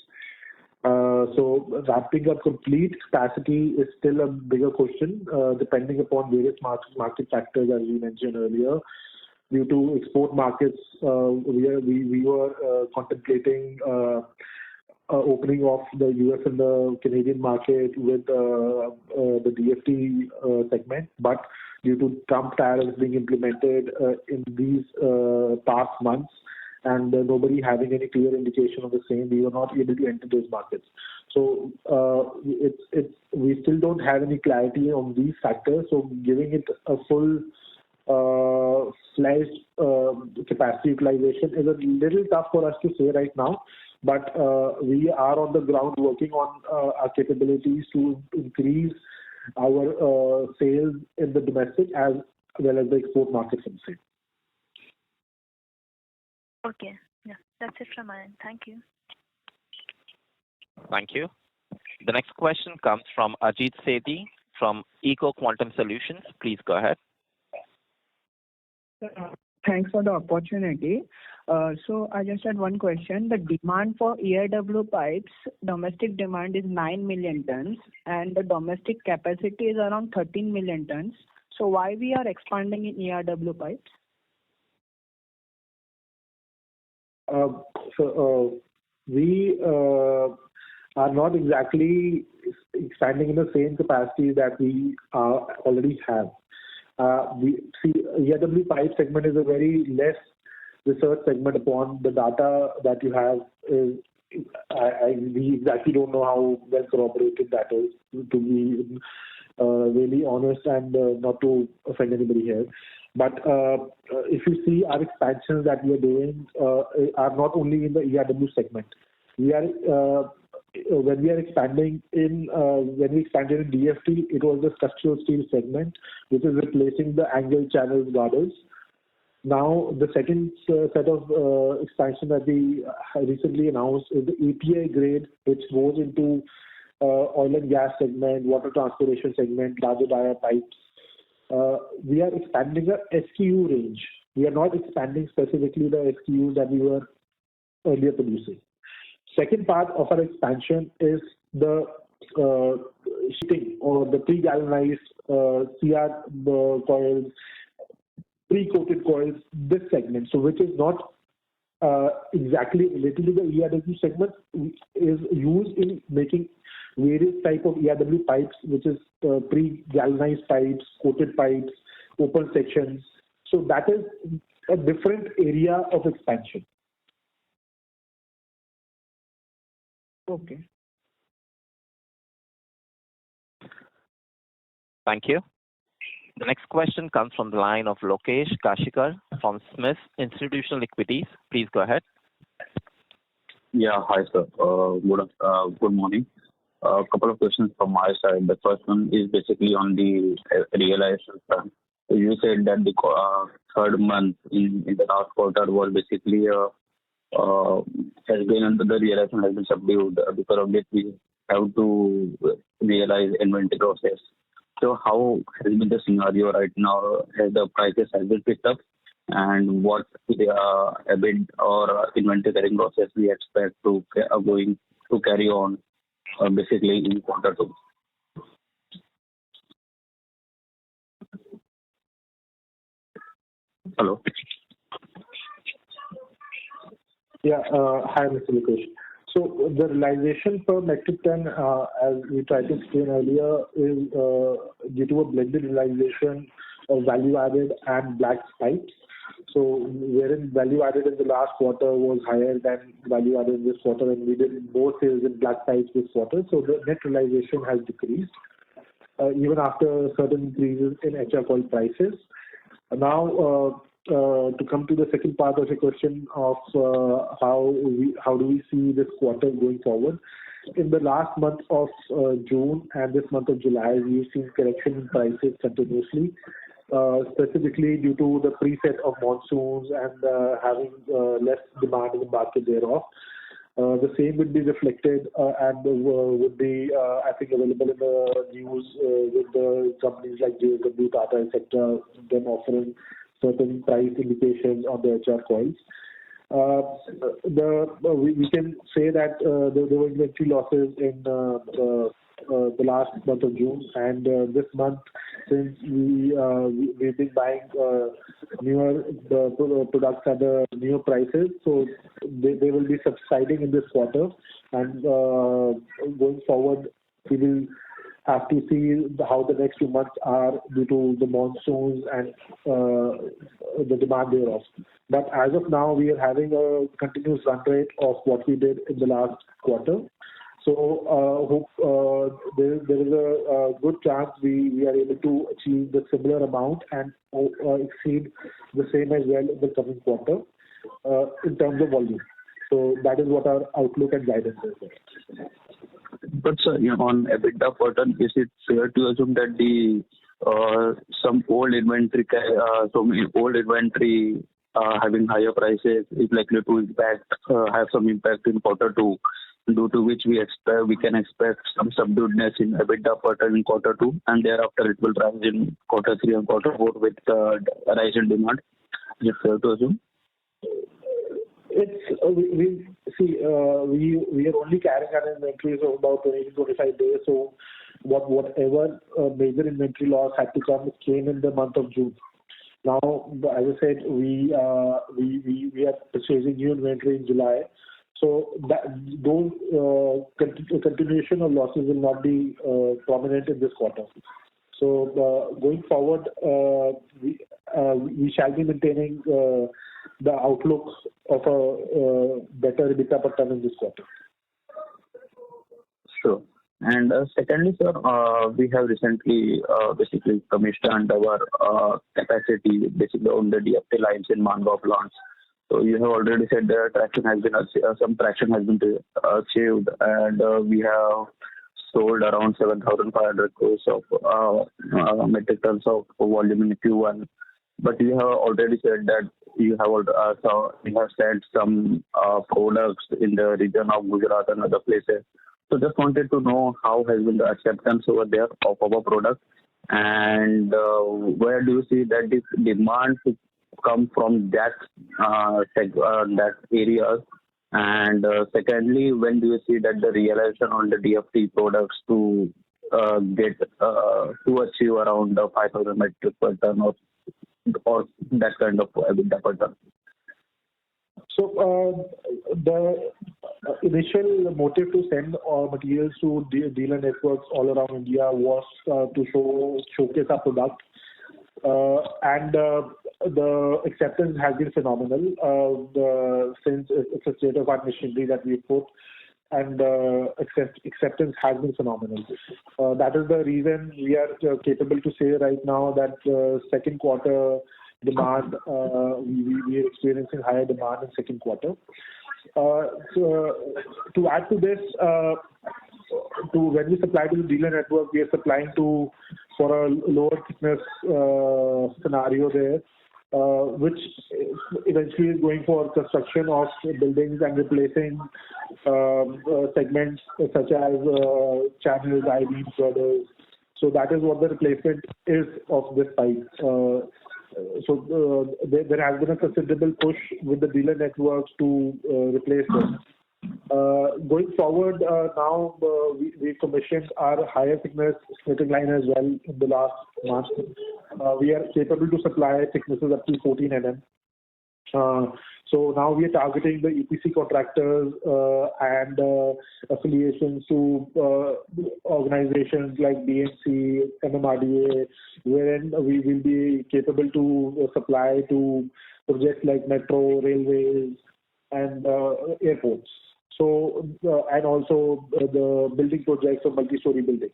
So ramping up complete capacity is still a bigger question, depending upon various market factors, as we mentioned earlier. Due to export markets, we were contemplating opening of the US and the Canadian market with the DFT segment, but due to Trump tariffs being implemented in these past months, and nobody having any clear indication of the same, we were not able to enter those markets. So we still don't have any clarity on these factors. So giving it a full fledged capacity utilization is a little tough for us to say right now. But we are on the ground working on our capabilities to increase our sales in the domestic as well as the export markets in the same. Okay. Yeah, that's it from my end. Thank you. Thank you. The next question comes from Ajit Sethi from Eco Quantum Solutions. Please go ahead. Thanks for the opportunity. So I just had one question. The demand for ERW pipes, domestic demand is 9 million tons, and the domestic capacity is around 13 million tons. So why we are expanding in ERW pipes? We are not exactly expanding in the same capacity that we already have. We see ERW pipe segment is a very less research segment upon the data that you have. We exactly don't know how well corroborated that is, to be really honest and not to offend anybody here. But if you see our expansions that we are doing are not only in the ERW segment. We are when we expanded in DFT, it was the structural steel segment, which is replacing the angle channels girders. Now, the second set of expansion that we recently announced is the API grade, which goes into oil and gas segment, water transportation segment, larger dia pipes. We are expanding the SKU range. We are not expanding specifically the SKUs that we were earlier producing. Second part of our expansion is the sheeting or the pre-galvanized CR coils, pre-coated coils, this segment. So which is not exactly related to the ERW segment, is used in making various type of ERW pipes, which is pre-galvanized pipes, coated pipes, open sections. So that is a different area of expansion. Okay. Thank you. The next question comes from the line of Lokesh Kashikar from Smith Institutional Equities. Please go ahead. Yeah, hi sir. Good morning. A couple of questions from my side. The first one is basically on the realization front. You said that the third month in the last quarter was basically has been under the realization has been subdued. Because of this, we have to realize inventory process. So how has been the scenario right now? Has the prices have been picked up, and what the EBIT or inventory carrying process we expect to going to carry on basically in quarter two? Hello. Yeah. Hi, Mr. Lukesh. So the realization per metric ton, as we tried to explain earlier, is due to a blended realization of value added and black pipes. So wherein value added in the last quarter was higher than value added in this quarter, and we did more sales in black pipes this quarter. So the net realization has decreased, even after certain increases in HR coil prices. Now, to come to the second part of the question of how do we see this quarter going forward. In the last month of June and this month of July, we've seen correction in prices continuously, specifically due to the preset of monsoons and having less demand in the market thereof. The same would be reflected and would be, I think, available in the news with the companies like JTL, Tata, etc., them offering certain price indications on the HR coils. We can say that there were inventory losses in the last month of June, and this month, since we've been buying newer products at the newer prices, so they will be subsiding in this quarter, and going forward, we will have to see how the next 2 months are due to the monsoons and the demand thereof. But as of now, we are having a continuous run rate of what we did in the last quarter. So there is a good chance we are able to achieve the similar amount and exceed the same as well in the coming quarter in terms of volume. So that is what our outlook and guidance is. But sir, on EBITDA per ton, is it fair to assume that the some old inventory having higher prices is likely to have some impact in quarter two, due to which we can expect some subduedness in EBITDA per ton in quarter two, and thereafter it will rise in quarter three and quarter four with rise in demand? Is it fair to assume? We are only carrying an inventory of about 20 to 25 days. So whatever major inventory loss had to come came in the month of June. Now, as I said, we are purchasing new inventory in July. So that those continuation of losses will not be prominent in this quarter. So going forward, we shall be maintaining the outlook of a better EBITDA per ton in this quarter. Sure. And secondly, sir, we have recently basically commissioned our capacity basically on the DFT lines in Mangaon plants. So you have already said that some traction has been achieved, and we have sold around 7,500 crores of metric tons of volume in Q1. But you have already said that you have sent some products in the region of Gujarat and other places. So just wanted to know how has been the acceptance over there of our product, and where do you see that this demand to come from that area? And secondly, when do you see that the realization on the DFT products to achieve around 5,000 metric per ton or that kind of EBITDA per ton? So the initial motive to send materials to dealer networks all around India was to showcase our product, and the acceptance has been phenomenal. Since it's a state-of-art machinery that we put, and acceptance has been phenomenal. That is the reason we are capable to say right now that second quarter demand, we are experiencing higher demand in second quarter. So to add to this, when we supply to the dealer network, we are supplying for a lower thickness scenario there, which eventually is going for construction of buildings and replacing segments such as channels, I-beam, girders. So that is what the replacement is of this pipe. So there has been a considerable push with the dealer networks to replace them. Going forward, now we commissioned our higher thickness splitting line as well in the last month. We are capable to supply thicknesses up to 14 mm. So now we are targeting the EPC contractors and affiliations to organizations like BMC, MMRDA, wherein we will be capable to supply to projects like metro, railways, and airports. So and also the building projects of multi-story buildings.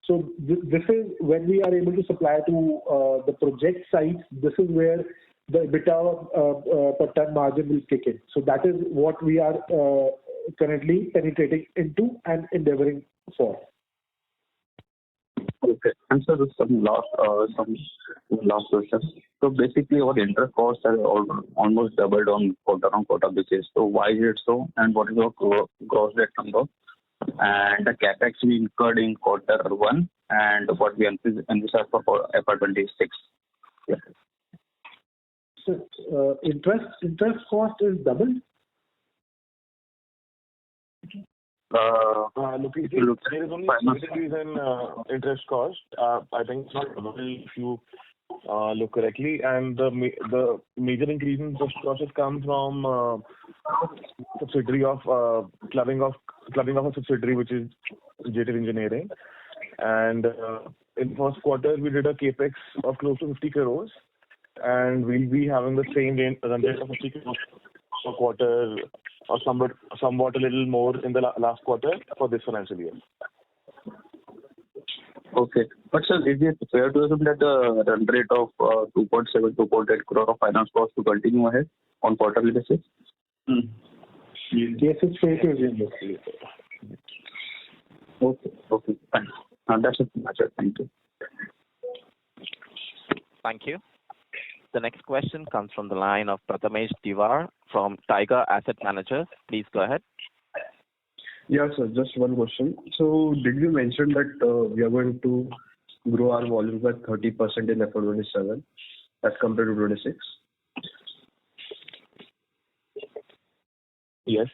So this is when we are able to supply to the project sites. This is where the EBITDA per ton margin will kick in. So that is what we are currently penetrating into and endeavoring for. Okay. And so some last questions. So basically, our interest costs are almost doubled on quarter basis. So why is it so? And what is your gross debt number? And the capex we incurred in quarter one, and what we envisage for FY26. Yeah. So interest cost is doubled. Look, there is only a increase in interest cost. I think it's not double if you look correctly, and the major increase in interest cost has come from subsidiary of clubbing of a subsidiary which is JTL Engineering, and in first quarter we did a capex of close to 50 crores, and we'll be having the same run rate of 50 crores per quarter, or somewhat a little more in the last quarter for this financial year. Okay. But sir, is it fair to assume that the run rate of 2.7 to 2.8 crore of finance cost to continue ahead on quarterly basis? Yes, it's fair to assume this. Okay. Thanks. That's it. Thank you. Thank you. The next question comes from the line of Prathamesh Diwar from Tiger Asset Managers. Please go ahead. Yeah, sir. Just one question. So, did you mention that we are going to grow our volumes by 30% in FY27 as compared to 26? Yes.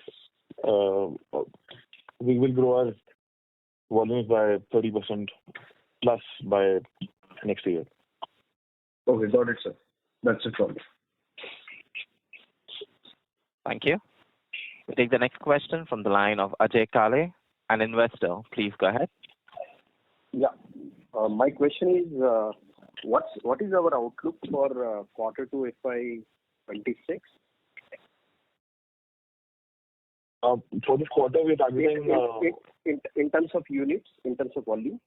We will grow our volumes by 30% plus by next year. Okay, got it, sir. That's it from me. Thank you. We take the next question from the line of Ajay Kale, an investor. Please go ahead. Yeah. My question is, what is our outlook for quarter 2 FY26? For this quarter, we are targeting in terms of units, in terms of volume.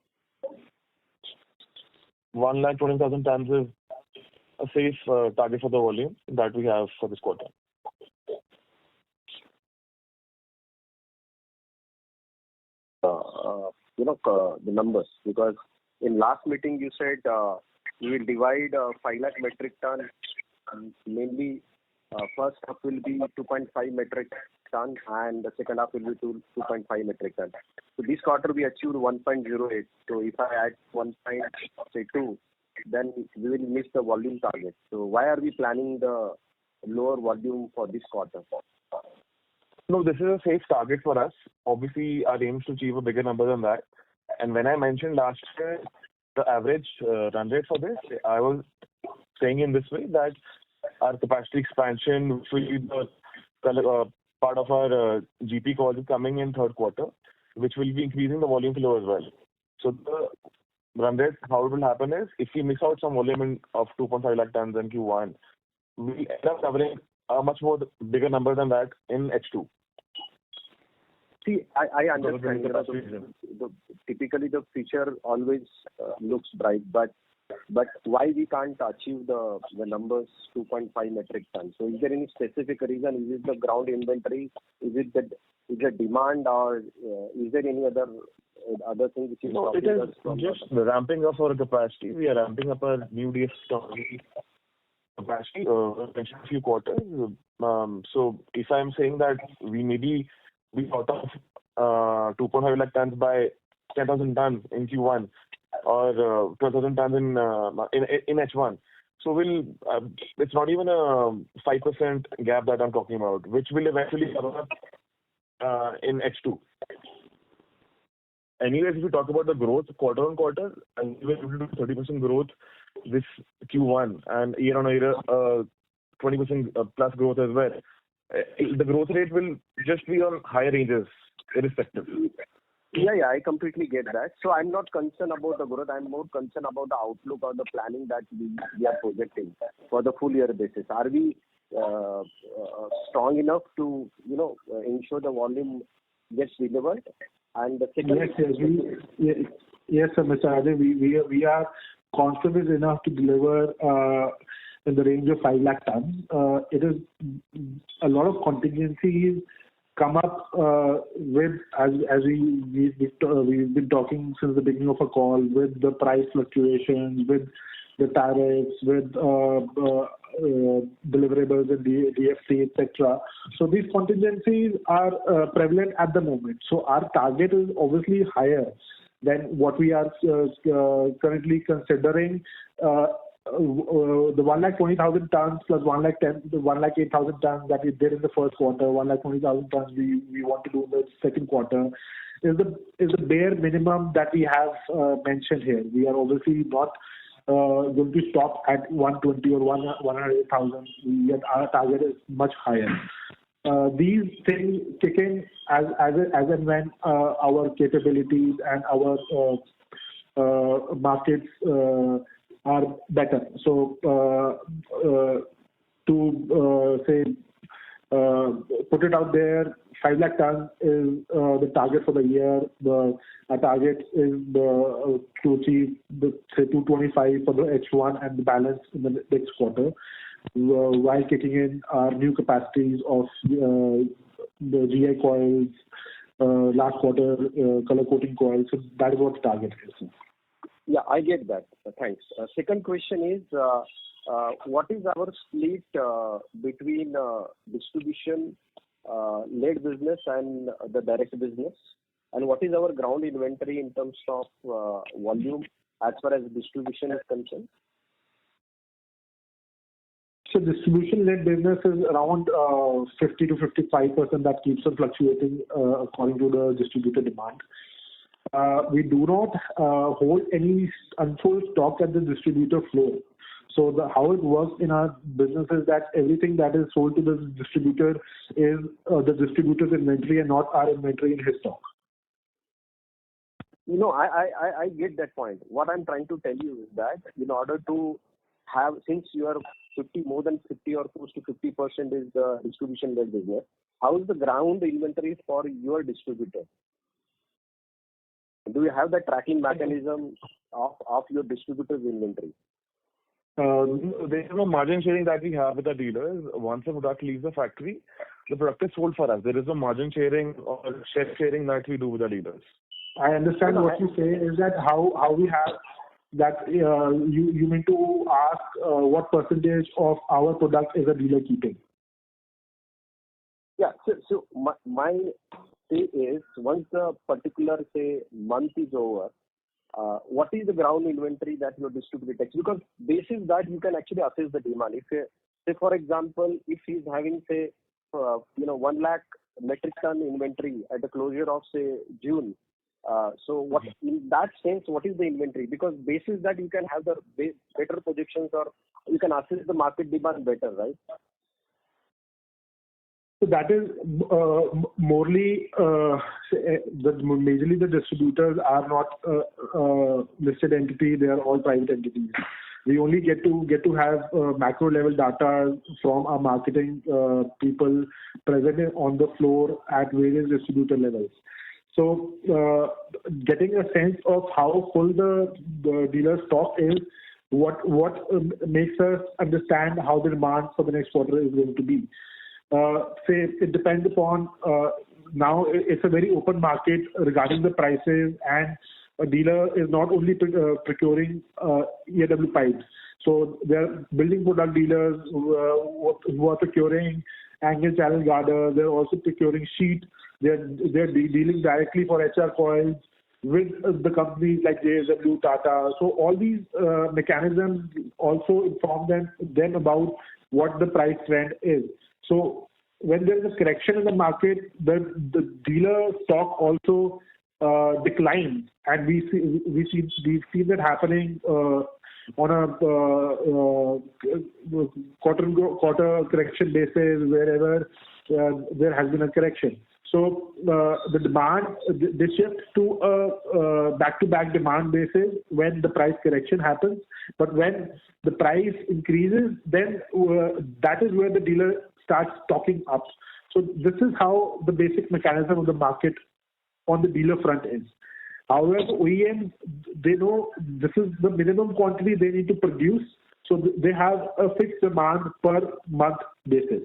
120,000 tons is a safe target for the volume that we have for this quarter. The numbers, because in last meeting you said you will divide 5 lakh metric ton, mainly first half will be 2.5 metric ton and the second half will be 2.5 metric ton. So this quarter we achieved 1.08. So if I add 1.2, then we will miss the volume target. So why are we planning the lower volume for this quarter? No, this is a safe target for us. Obviously, our aim is to achieve a bigger number than that. And when I mentioned last year, the average run rate for this, I was saying in this way that our capacity expansion, which will be the part of our GP call, is coming in third quarter, which will be increasing the volume flow as well. So the run rate, how it will happen is, if we miss out some volume of 2.5 lakh tons in Q1, we end up covering a much more bigger number than that in H2. See, I understand. Typically, the future always looks bright, but why we can't achieve the numbers 2.5 metric tons? So, is there any specific reason? Is it the ground inventory? Is it the demand, or is there any other thing which is? No, it is just the ramping up our capacity. We are ramping up our new DF capacity in a few quarters. So, if I'm saying that we got off 2.5 lakh tons by 10,000 tons in Q1 or 12,000 tons in H1. So it's not even a 5% gap that I'm talking about, which will eventually cover up in H2. Anyways, if we talk about the growth quarter on quarter, and we were able to do 30% growth this Q1 and year on year 20% plus growth as well. The growth rate will just be on higher ranges, irrespective. Yeah, I completely get that. So I'm not concerned about the growth. I'm more concerned about the outlook or the planning that we are projecting for the full year basis. Are we strong enough to ensure the volume gets delivered? And the second, yes, sir, Mr. Ajay, we are confident enough to deliver in the range of 5 lakh tons. It is a lot of contingencies come up with, as we've been talking since the beginning of a call, with the price fluctuations, with the tariffs, with deliverables and DFC, etc. So these contingencies are prevalent at the moment. So our target is obviously higher than what we are currently considering. The 120,000 tons plus 108,000 tons that we did in the first quarter, 120,000 tons we want to do in the second quarter is the bare minimum that we have mentioned here. We are obviously not going to stop at 120 or 108,000. Our target is much higher. These things kick in as and when our capabilities and our markets are better. So put it out there, 5 lakh tons is the target for the year. Our target is to achieve 225 for the H1 and the balance in the next quarter, while kicking in our new capacities of the GI coils, last quarter color coating coils. So that is what the target is. Yeah, I get that. Thanks. Second question is, what is our split between distribution-led business and the direct business? And what is our ground inventory in terms of volume as far as distribution is concerned? So distribution-led business is around 50 to 55% that keeps on fluctuating according to the distributor demand. We do not hold any unsold stock at the distributor floor. So how it works in our business is that everything that is sold to the distributor is the distributor's inventory and not our inventory in his stock. I get that point. What I'm trying to tell you is that in order to have, since you are more than 50 or close to 50% is the distribution-led business, how is the ground inventory for your distributor? Do you have the tracking mechanism of your distributor's inventory? There is no margin sharing that we have with the dealers. Once the product leaves the factory, the product is sold for us. There is no margin sharing or share sharing that we do with the dealers. I understand what you say is that how we have that you mean to ask what percentage of our product is a dealer keeping? Yeah. So my say is once the particular month is over, what is the ground inventory that your distributor takes? Because basis that you can actually assess the demand. If say for example, if he's having 1 lakh metric ton inventory at the closure of June. So what in that sense, what is the inventory? Because basis that you can have the better projections or you can assess the market demand better, right? So that is morely majorly the distributors are not listed entity; they are all private entities. We only get to have macro level data from our marketing people present on the floor at various distributor levels. So getting a sense of how full the dealer stock is, what makes us understand how the demand for the next quarter is going to be. Say it depends upon now it's a very open market regarding the prices, and a dealer is not only procuring ERW pipes. So they're building product dealers who are procuring angle channel girders. They're also procuring sheet. They're dealing directly for HR coils with the companies like JSW, Tata. So all these mechanisms also inform them about what the price trend is. So when there is a correction in the market, the dealer stock also declines, and we've seen that happening on a quarter correction basis wherever there has been a correction. So the demand they shift to a back-to-back demand basis when the price correction happens. But when the price increases, then that is where the dealer starts stocking up. So this is how the basic mechanism of the market on the dealer front is. However, OEMs, they know this is the minimum quantity they need to produce, so they have a fixed demand per month basis.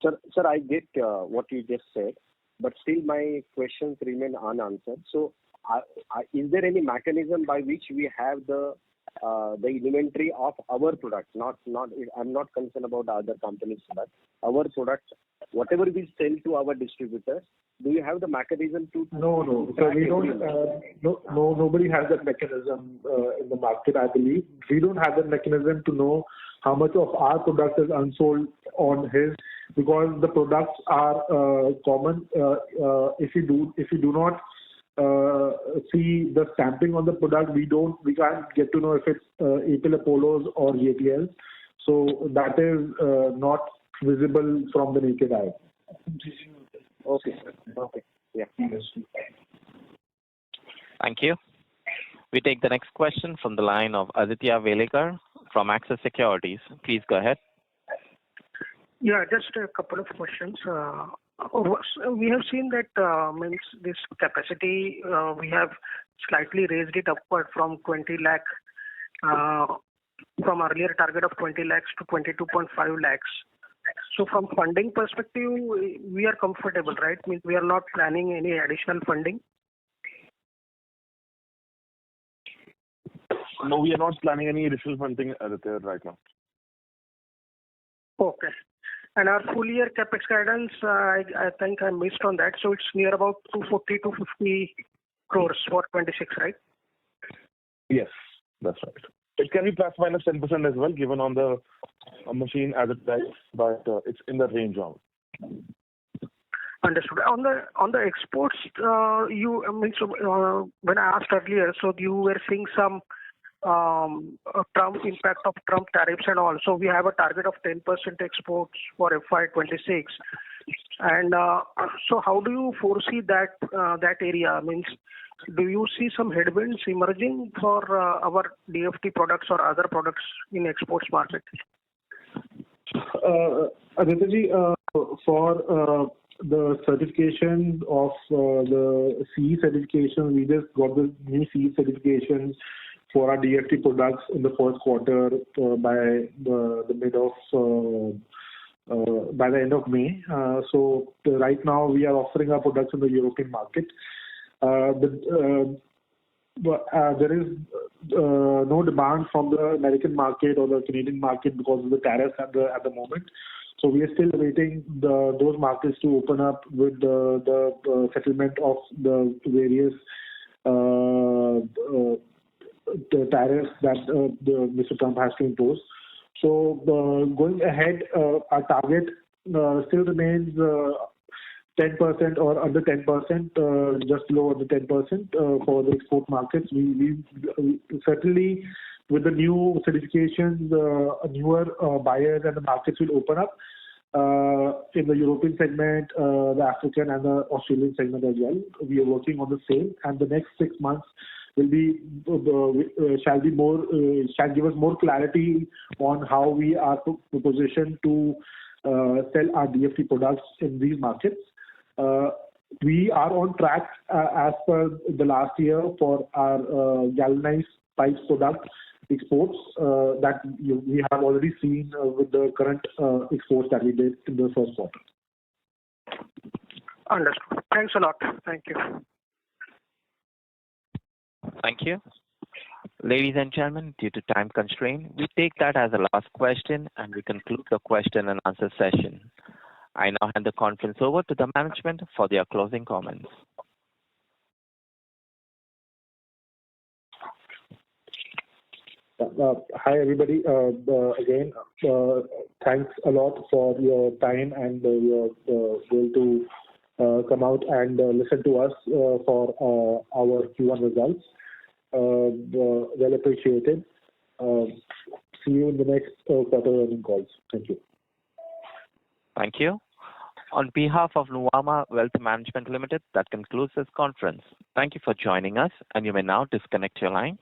Sir, I get what you just said, but still my questions remain unanswered. So, is there any mechanism by which we have the inventory of our product? I'm not concerned about other companies' product. Our product, whatever we sell to our distributors, do you have the mechanism to? No. So we don't. No, nobody has that mechanism in the market. I believe we don't have that mechanism to know how much of our product is unsold on his, because the products are common. If you do not see the stamping on the product, we can't get to know if it's APL Apollos or JTL. So that is not visible from the naked eye. Okay. Yeah. Thank you. We take the next question from the line of Aditya Velekar from Axis Securities. Please go ahead. Yeah, just a couple of questions. We have seen that means this capacity we have slightly raised it upward from 20 lakh from earlier target of 20 lakhs to 22.5 lakhs. So from funding perspective, we are comfortable, right? Means we are not planning any additional funding. No, we are not planning any additional funding right now. Okay. And our full year capex guidance, I think I missed on that. So it's near about 240 to 50 crores for 26, right? Yes, that's right. It can be plus minus 10% as well, given on the machine as it is, but it's in the range of. Understood. On the exports, when I asked earlier, so you were seeing some Trump impact of Trump tariffs and all. So we have a target of 10% exports for FY26. And so how do you foresee that area? Means, do you see some headwinds emerging for our DFT products or other products in exports market? Aditya, for the certification of the CE certification, we just got the new CE certifications for our DFT products in the first quarter by the end of May. So right now we are offering our products in the European market. There is no demand from the American market or the Canadian market because of the tariffs at the moment. So we are still waiting those markets to open up with the settlement of the various the tariffs that Mr. Trump has to impose. So going ahead, our target still remains 10% or under 10%, just below under 10% for the export markets. We certainly, with the new certifications, newer buyers and the markets will open up in the European segment, the African and the Australian segment as well. We are working on the same, and the next 6 months shall give us more clarity on how we are positioned to sell our DFT products in these markets. We are on track as per the last year for our galvanized pipes product exports that we have already seen with the current exports that we did in the first quarter. Understood. Thanks a lot. Thank you. Thank you. Ladies and gentlemen, due to time constraint, we take that as the last question and we conclude the question and answer session. I now hand the conference over to the management for their closing comments. Hi everybody. Again, thanks a lot for your time and your will to come out and listen to us for our Q1 results. Well appreciated. See you in the next quarter earnings calls. Thank you. Thank you. On behalf of Nuvama Wealth Management Limited, that concludes this conference. Thank you for joining us, and you may now disconnect your lines.